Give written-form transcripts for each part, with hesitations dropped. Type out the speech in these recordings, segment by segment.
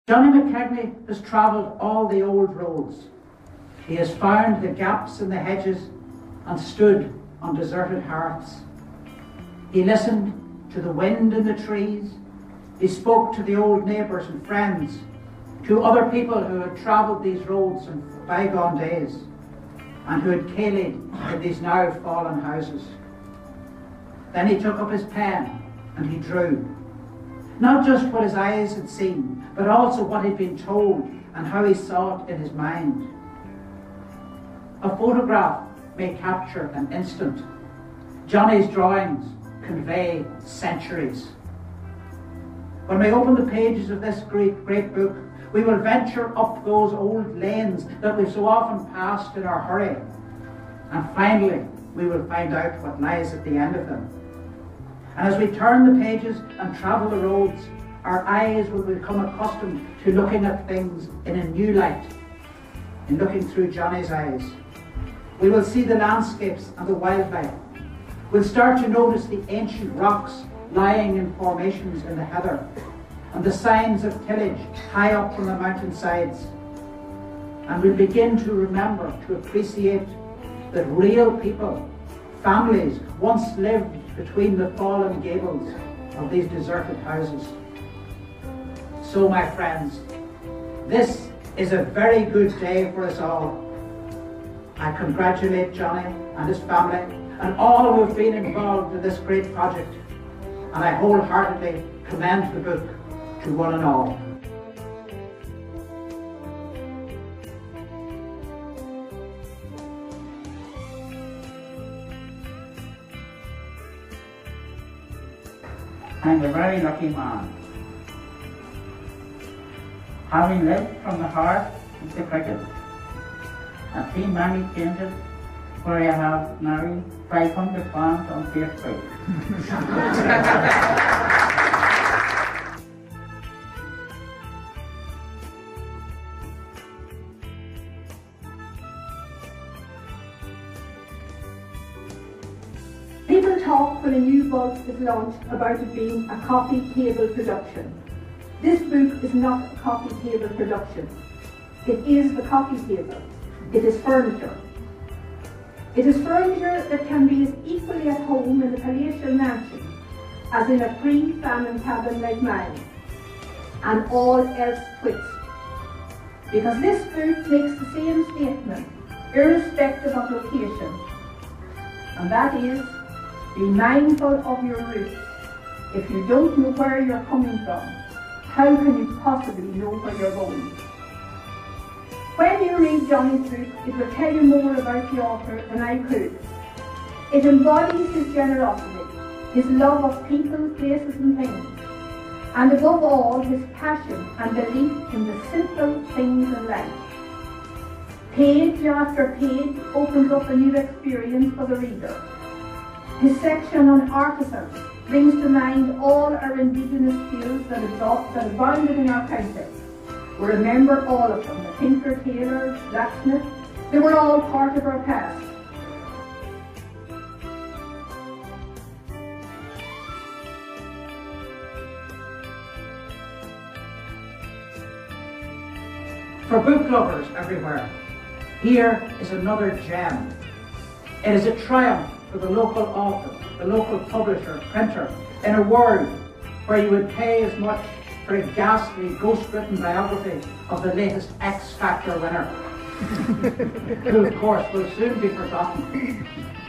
Johnny McKeagney has travelled all the old roads. He has found the gaps in the hedges and stood on deserted hearths. He listened to the wind in the trees. He spoke to the old neighbours and friends, to other people who had travelled these roads in bygone days and who had ceilidh in these now fallen houses. Then he took up his pen and he drew. Not just what his eyes had seen, but also what he'd been told and how he saw it in his mind. A photograph may capture an instant. Johnny's drawings convey centuries. When we open the pages of this great book, we will venture up those old lanes that we've so often passed in our hurry. And finally, we will find out what lies at the end of them. And as we turn the pages and travel the roads, our eyes will become accustomed to looking at things in a new light, in looking through Johnny's eyes. We will see the landscapes and the wildlife. We'll start to notice the ancient rocks lying in formations in the heather, and the signs of tillage high up from the mountainsides. And we'll begin to remember, to appreciate that real people, families, once lived between the fallen gables of these deserted houses. So, my friends, this is a very good day for us all. I congratulate Johnny and his family and all who have been involved in this great project, and I wholeheartedly commend the book to one and all. I'm a very lucky man. Having lived from the heart of the cricket, I've seen many changes where I have married 500 fans on Facebook. People talk when a new book is launched about it being a coffee table production. This book is not a coffee table production. It is the coffee table. It is furniture. It is furniture that can be as equally at home in the palatial mansion as in a pre-famine cabin like mine, and all else twixt. Because this book makes the same statement, irrespective of location, and that is, be mindful of your roots. If you don't know where you're coming from, how can you possibly know where you're going? When you read Johnny's book, it will tell you more about the author than I could. It embodies his generosity, his love of people, places and things, and above all, his passion and belief in the simple things in life. Page after page opens up a new experience for the reader. His section on artisans brings to mind all our indigenous skills that abounded in our county. We remember all of them, the tinker, tailor, blacksmith. They were all part of our past. For book lovers everywhere, here is another gem. It is a triumph for the local author, the local publisher, printer, in a world where you would pay as much for a ghastly, ghost-written biography of the latest X Factor winner, who of course will soon be forgotten,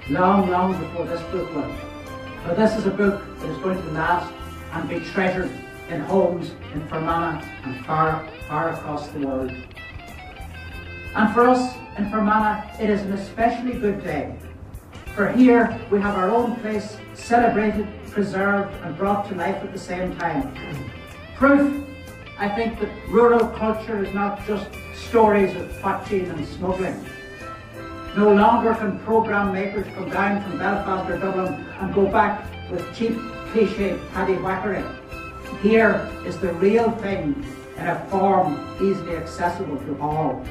long, long before this book will. But this is a book that is going to last and be treasured in homes in Fermanagh and far, far across the world. And for us in Fermanagh, it is an especially good day. For here we have our own place celebrated, preserved and brought to life at the same time. Proof, I think, that rural culture is not just stories of poaching and smuggling. No longer can programme makers come down from Belfast or Dublin and go back with cheap, cliché paddywhackery. Here is the real thing in a form easily accessible to all.